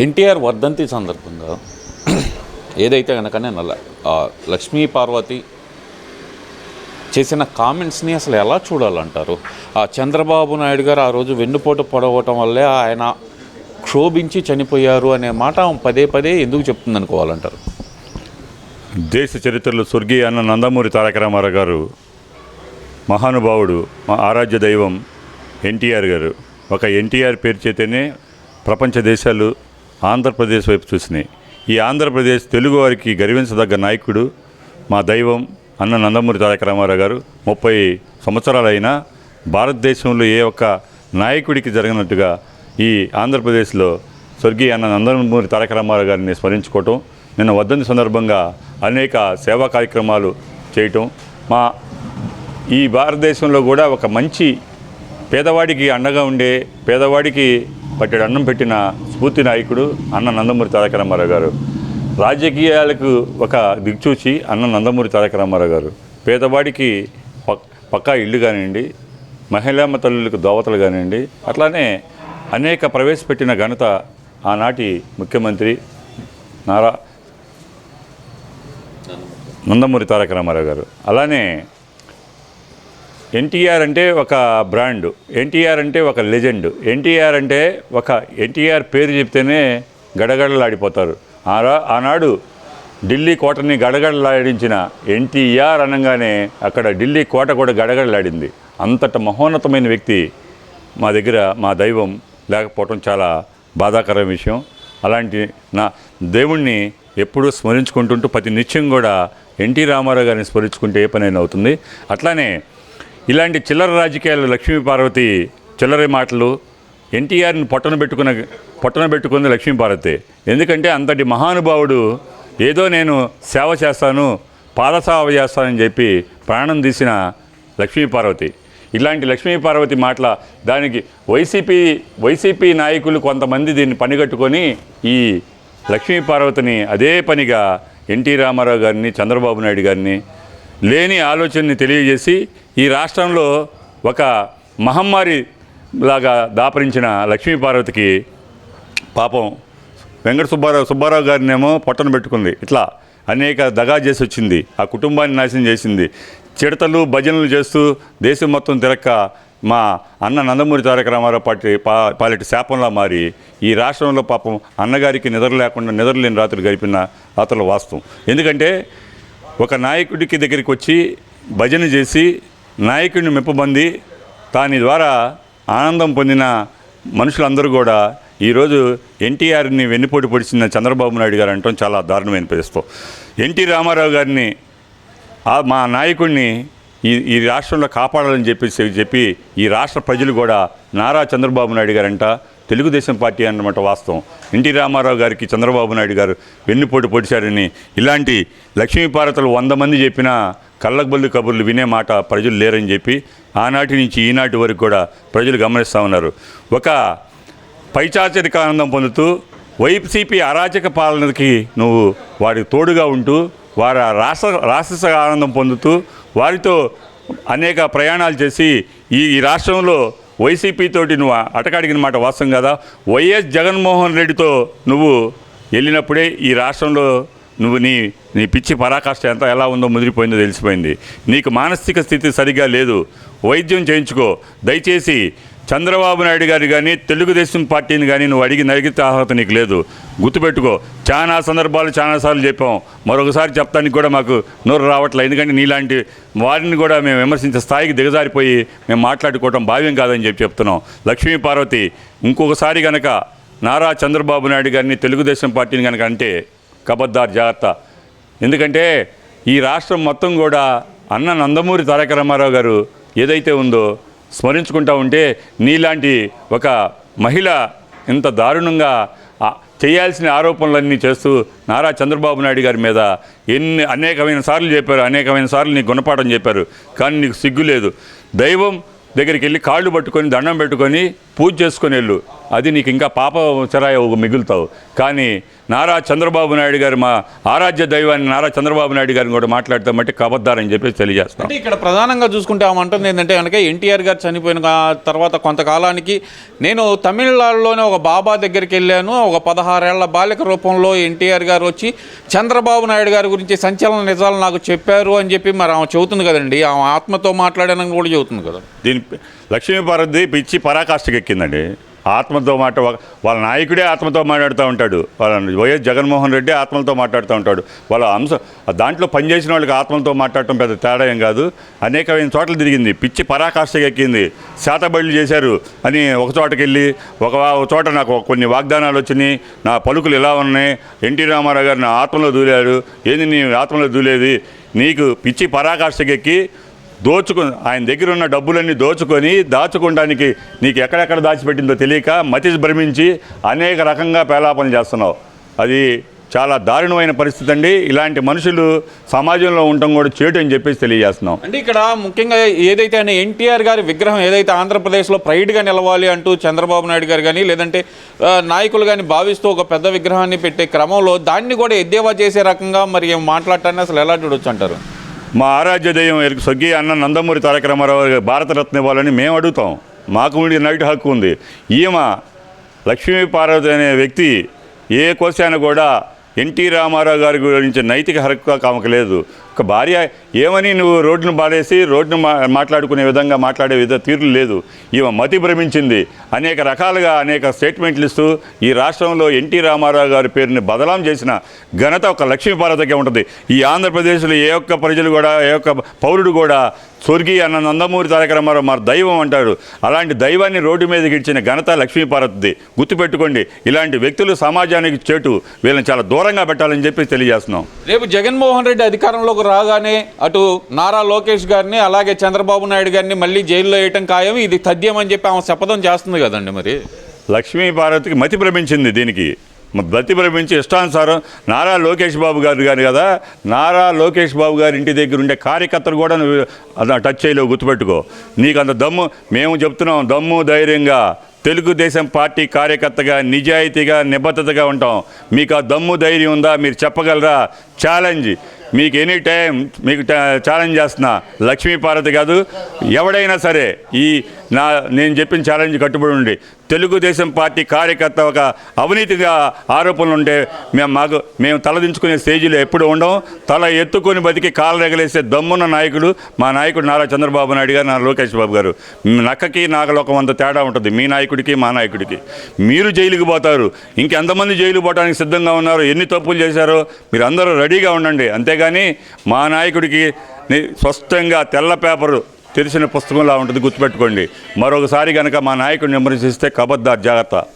ఎన్టీఆర్ వర్ధంతి సందర్భంగా ఏదైతే కనుక నేను లక్ష్మీ పార్వతి చేసిన కామెంట్స్ని అసలు ఎలా చూడాలంటారు? చంద్రబాబు నాయుడు గారు ఆ రోజు వెన్నుపోటు పొడవటం వల్లే ఆయన క్షోభించి చనిపోయారు అనే మాట పదే పదే ఎందుకు చెప్తుంది అనుకోవాలంటారు? దేశ చరిత్రలో స్వర్గీయ అన్న నందమూరి తారక రామారావు గారు మహానుభావుడు, మా ఆరాధ్య దైవం ఎన్టీఆర్ గారు. ఒక ఎన్టీఆర్ పేరు చేతనే ప్రపంచ దేశాలు ఆంధ్రప్రదేశ్ వైపు చూసినాయి. ఈ ఆంధ్రప్రదేశ్ తెలుగు వారికి గర్వించదగ్గ నాయకుడు మా దైవం అన్న నందమూరి తారక రామారావు గారు. 30 సంవత్సరాలైనా భారతదేశంలో ఏ ఒక్క నాయకుడికి జరిగినట్టుగా ఈ ఆంధ్రప్రదేశ్లో స్వర్గీయ అన్న నందమూరి తారక రామారావు గారిని స్మరించుకోవటం, నిన్న వర్ధంతి సందర్భంగా అనేక సేవా కార్యక్రమాలు చేయటం, మా ఈ భారతదేశంలో కూడా ఒక మంచి పేదవాడికి అండగా ఉండే, పేదవాడికి పట్టెడు అన్నం పెట్టిన స్ఫూర్తి నాయకుడు అన్న నందమూరి తారక రామారావు గారు. రాజకీయాలకు ఒక దిక్చూచి అన్న నందమూరి తారక రామారావు గారు పేదవాడికి పక్కా ఇల్లు కానివ్వండి, మహిళామ తల్లులకు దోవతలు కానివ్వండి, అట్లానే అనేక ప్రవేశపెట్టిన ఘనత ఆనాటి ముఖ్యమంత్రి నారా నందమూరి తారక రామారావు గారు. అలానే ఎన్టీఆర్ అంటే ఒక బ్రాండు, ఎన్టీఆర్ అంటే ఒక లెజెండ్, ఎన్టీఆర్ అంటే ఎన్టీఆర్ పేరు చెప్తేనే గడగడలాడిపోతారు. ఆనాడు ఢిల్లీ కోటని గడగడలాడించిన ఎన్టీఆర్ అనగానే అక్కడ ఢిల్లీ కోట కూడా గడగడలాడింది. అంతట మహోన్నతమైన వ్యక్తి మా దగ్గర మా దైవం లేకపోవటం చాలా బాధాకరమైన విషయం. అలాంటి నా దేవుణ్ణి ఎప్పుడూ స్మరించుకుంటుంటూ ప్రతి నిత్యం కూడా ఎన్టీ రామారావు గారిని స్మరించుకుంటే ఏ పనైనా అవుతుంది. అట్లానే ఇలాంటి చిల్లర రాజకీయాలు, లక్ష్మీ పార్వతి చిల్లర మాటలు, ఎన్టీఆర్ని పొట్టన పెట్టుకుంది లక్ష్మీ పార్వతి. ఎందుకంటే అంతటి మహానుభావుడు ఏదో నేను సేవ చేస్తాను, పాదసేవ చేస్తానని చెప్పి ప్రాణం తీసిన లక్ష్మీ పార్వతి. ఇలాంటి లక్ష్మీ పార్వతి మాటల దానికి వైసీపీ నాయకులు కొంతమంది దీన్ని పనిగట్టుకొని ఈ లక్ష్మీ పార్వతిని అదే పనిగా ఎన్టీ రామారావు గారిని, చంద్రబాబు నాయుడు గారిని లేని ఆలోచనని తెలియజేసి ఈ రాష్ట్రంలో ఒక మహమ్మారి లాగా దాపరించిన లక్ష్మీ పార్వతికి పాపం వెంకట సుబ్బారావు గారినేమో పొట్టను పెట్టుకుంది. ఇట్లా అనేక దగా చేసి వచ్చింది, ఆ కుటుంబాన్ని నాశనం చేసింది. చిడతలు భజనలు చేస్తూ దేశం మొత్తం తిరక్క మా అన్న నందమూరి తారక రామారావు పాలిటి శాపంలా మారి ఈ రాష్ట్రంలో పాపం అన్నగారికి నిద్రలేని రాత్రులు గడిపిన రాత్రుల వాస్తవం. ఎందుకంటే ఒక నాయకుడికి దగ్గరికి వచ్చి భజన చేసి నాయకుడిని మెప్పబంది దాని ద్వారా ఆనందం పొందిన మనుషులందరూ కూడా ఈరోజు ఎన్టీఆర్ని వెన్నుపోటు పొడిచిన చంద్రబాబు నాయుడు గారు అంటాం చాలా దారుణమైన పరిస్థితి. ఎన్టీ రామారావు గారిని మా నాయకుడిని ఈ రాష్ట్రంలో కాపాడాలని చెప్పి ఈ రాష్ట్ర ప్రజలు కూడా నారా చంద్రబాబు నాయుడు గారంట తెలుగుదేశం పార్టీ అన్నమాట వాస్తవం. ఎన్టీ రామారావు గారికి చంద్రబాబు నాయుడు గారు వెన్నుపోటు పొడిచారని ఇలాంటి లక్ష్మీ పార్వతులు 100 మంది చెప్పినా కళ్ళబొల్లి కబుర్లు వినే మాట ప్రజలు లేరని చెప్పి ఆనాటి నుంచి ఈనాటి వరకు కూడా ప్రజలు గమనిస్తూ ఉన్నారు. ఒక పైచాచరిక ఆనందం పొందుతూ వైసీపీ అరాచక పాలనకి నువ్వు వారికి తోడుగా ఉంటూ వారి రాక్షస ఆనందం పొందుతూ వారితో అనేక ప్రయాణాలు చేసి ఈ రాష్ట్రంలో వైసీపీతోటి నువ్వు అటకాడిగిన మాట వాస్తవం కదా. వైఎస్ జగన్మోహన్ రెడ్డితో నువ్వు వెళ్ళినప్పుడే ఈ రాష్ట్రంలో నువ్వు నీ పిచ్చి పరాకాష్ట ఎంత ఎలా ఉందో ముదిరిపోయిందో తెలిసిపోయింది. నీకు మానసిక స్థితి సరిగా లేదు, వైద్యం చేయించుకో. దయచేసి చంద్రబాబు నాయుడు గారు కానీ తెలుగుదేశం పార్టీని కానీ నువ్వు అడిగితే అర్హత నీకు లేదు. గుర్తుపెట్టుకో, చాలా సందర్భాలు చాలాసార్లు చెప్పాం, మరొకసారి చెప్తానికి కూడా మాకు నోరు రావట్లేదు. ఎందుకంటే నీలాంటి వారిని కూడా మేము విమర్శించే స్థాయికి దిగజారిపోయి మేము మాట్లాడుకోవటం భావ్యం కాదని చెప్తున్నాం. లక్ష్మీ పార్వతి ఇంకొకసారి కనుక నారా చంద్రబాబు నాయుడు గారిని తెలుగుదేశం పార్టీని కనుక అంటే కబద్దార్ జాగ్రత్త. ఎందుకంటే ఈ రాష్ట్రం మొత్తం కూడా అన్న నందమూరి తారక రామారావు గారు ఏదైతే ఉందో స్మరించుకుంటూ ఉంటే నీలాంటి ఒక మహిళ ఇంత దారుణంగా చేయాల్సిన ఆరోపణలన్నీ చేస్తూ నారా చంద్రబాబు నాయుడు గారి మీద అనేకమైన సార్లు చెప్పారు, అనేకమైన సార్లు నీకు గుణపాఠం చెప్పారు, కానీ నీకు సిగ్గు లేదు. దైవం దగ్గరికి వెళ్ళి కాళ్ళు పట్టుకొని దండం పెట్టుకొని పూజ చేసుకొని వెళ్ళు, అది నీకు ఇంకా పాప చెరాయి మిగులుతావు. కానీ నారా చంద్రబాబు నాయుడు గారు, మా ఆరాధ్య దైవాన్ని నారా చంద్రబాబు నాయుడు గారిని కూడా మాట్లాడతాం బట్టి కబద్దారని చెప్పేసి తెలియజేస్తాం. అంటే ఇక్కడ ప్రధానంగా చూసుకుంటే ఆమె అంటుంది ఏంటంటే కనుక ఎన్టీఆర్ గారు చనిపోయిన తర్వాత కొంతకాలానికి నేను తమిళనాడులోనే ఒక బాబా దగ్గరికి వెళ్ళాను, ఒక 16 ఏళ్ల బాలిక రూపంలో ఎన్టీఆర్ గారు వచ్చి చంద్రబాబు నాయుడు గారి గురించి సంచలన నిజాలు నాకు చెప్పారు అని చెప్పి మరి ఆమె చెబుతుంది కదండి, ఆమె ఆత్మతో మాట్లాడానని కూడా చెబుతుంది కదా. దీని లక్ష్మీపార్వతి పిచ్చి పరాకాష్ఠకి ఎక్కిందండి. ఆత్మతో వాళ్ళ నాయకుడే ఆత్మతో మాట్లాడుతూ ఉంటాడు, వాళ్ళ వైఎస్ జగన్మోహన్ రెడ్డి ఆత్మలతో మాట్లాడుతూ ఉంటాడు. వాళ్ళ దాంట్లో పనిచేసిన వాళ్ళకి ఆత్మలతో మాట్లాడటం పెద్ద తేడా ఏం కాదు. అనేకమైన చోట్ల తిరిగింది, పిచ్చి పరాకాష్ఠకి ఎక్కింది. శాతబడులు చేశారు అని ఒక చోటకి వెళ్ళి ఒక చోట నాకు కొన్ని వాగ్దానాలు వచ్చినాయి, నా పలుకులు ఇలా ఉన్నాయి, ఎన్టీ రామారావు గారు నా ఆత్మలో దూలాడు, ఏంది నీ ఆత్మలో దూలేది, నీకు పిచ్చి పరాకాష్ఠకి ఎక్కి ఆయన దగ్గర ఉన్న డబ్బులన్నీ దాచుకోవడానికి నీకు ఎక్కడెక్కడ దాచిపెట్టిందో తెలియక మతి భ్రమించి అనేక రకంగా పేలాపన చేస్తున్నావు. అది చాలా దారుణమైన పరిస్థితి అండి. ఇలాంటి మనుషులు సమాజంలో ఉండటం కూడా చేటు అని చెప్పేసి తెలియజేస్తున్నాం. అంటే ఇక్కడ ముఖ్యంగా ఏదైతే ఆయన ఎన్టీఆర్ గారి విగ్రహం ఏదైతే ఆంధ్రప్రదేశ్లో ప్రైడ్గా నిలవాలి అంటూ చంద్రబాబు నాయుడు గారు కానీ లేదంటే నాయకులు కానీ భావిస్తూ ఒక పెద్ద విగ్రహాన్ని పెట్టే క్రమంలో దాన్ని కూడా ఎద్దేవా చేసే రకంగా మరి మాట్లాడటాన్ని అసలు ఎలా చూడొచ్చు అంటారు? మా ఆరాధ్య దైవం స్వర్గీయ అన్న నందమూరి తారక రామారావు భారతరత్న ఇవ్వాలని మేము అడుగుతాం. మాకు నైట్ హక్కు ఉంది. ఈమె లక్ష్మీపార్వతి అనే వ్యక్తి ఏ క్వశ్చన్ కూడా ఎన్టీ రామారావు గారి గురించి నైతిక హక్కు ఆమెకు లేదు. ఒక భార్య ఏమని నువ్వు రోడ్డును బాడేసి రోడ్డును మాట్లాడుకునే విధంగా మాట్లాడే తీరులు లేదు. ఈమె మతి భ్రమించింది. అనేక రకాలుగా అనేక స్టేట్మెంట్లు ఇస్తూ ఈ రాష్ట్రంలో ఎన్టీ రామారావు గారి పేరుని బదలాం చేసిన ఘనత ఒక లక్ష్మీపార్వతికే ఉంటుంది. ఈ ఆంధ్రప్రదేశ్లో ఏ ఒక్క ప్రజలు కూడా ఏ ఒక్క పౌరుడు కూడా స్వర్గీయ అన్న నందమూరి తారక రామారావు మరి దైవం అంటారు. అలాంటి దైవాన్ని రోడ్డు మీదకి ఇచ్చిన ఘనత లక్ష్మీపార్వతిది. గుర్తుపెట్టుకోండి, ఇలాంటి వ్యక్తులు సమాజానికి చేటు, వీళ్ళని చాలా దూరంగా పెట్టాలని చెప్పి తెలియజేస్తున్నాం. రేపు జగన్మోహన్ రెడ్డి అధికారంలోకి రాగానే అటు నారా లోకేష్ గారిని అలాగే చంద్రబాబు నాయుడు గారిని మళ్ళీ జైల్లో వేయటం ఖాయం, ఇది తథ్యం అని చెప్పి ఆమె శపథం చేస్తుంది కదండి. మరి లక్ష్మీపార్వతికి మతి భ్రమించింది. దీనికి మతి భ్రమించి ఇష్టానుసారం నారా లోకేష్ బాబు గారు కదా, నారా లోకేష్ బాబు గారి ఇంటి దగ్గర ఉండే కార్యకర్తలు కూడా నువ్వు టచ్ చేయలేవు. గుర్తుపెట్టుకో, నీకు అంత దమ్ము, మేము చెప్తున్నాం, దమ్ము ధైర్యంగా తెలుగుదేశం పార్టీ కార్యకర్తగా నిజాయితీగా నిబద్ధతగా ఉంటాం. మీకు ఆ దమ్ము ధైర్యం ఉందా? మీరు చెప్పగలరా? ఛాలెంజ్ మీకు ఎనీ టైం మీకు ఛాలెంజ్ చేస్తున్నా. లక్ష్మీపార్వతి కాదు, ఎవడైనా సరే నేను చెప్పిన ఛాలెంజ్ కట్టుబడి ఉండి తెలుగుదేశం పార్టీ కార్యకర్త ఒక అవినీతిగా ఆరోపణలు ఉంటే మేము తలదించుకునే స్టేజీలో ఎప్పుడు ఉండం. తల ఎత్తుకొని బతికి కాలు రెగలేసే దమ్మున్న నాయకుడు మా నాయకుడు నారా చంద్రబాబు నాయుడు గారు, నారా లోకేష్ బాబు గారు. నక్కకి నాగలోకం అంత తేడా ఉంటుంది మీ నాయకుడికి మా నాయకుడికి. మీరు జైలుకి పోతారు, ఇంకెంతమంది జైలు పోవడానికి సిద్ధంగా ఉన్నారు, ఎన్ని తప్పులు చేశారో మీరు అందరూ రెడీగా ఉండండి. అంతేగాని మా నాయకుడికి స్పష్టంగా తెల్ల పేపరు తెరిచిన పుస్తకంలా ఉంటుంది. గుర్తుపెట్టుకోండి. మరొకసారి కనుక మా నాయకుడిని విమర్శిస్తే కబద్దార్, జాగ్రత్త.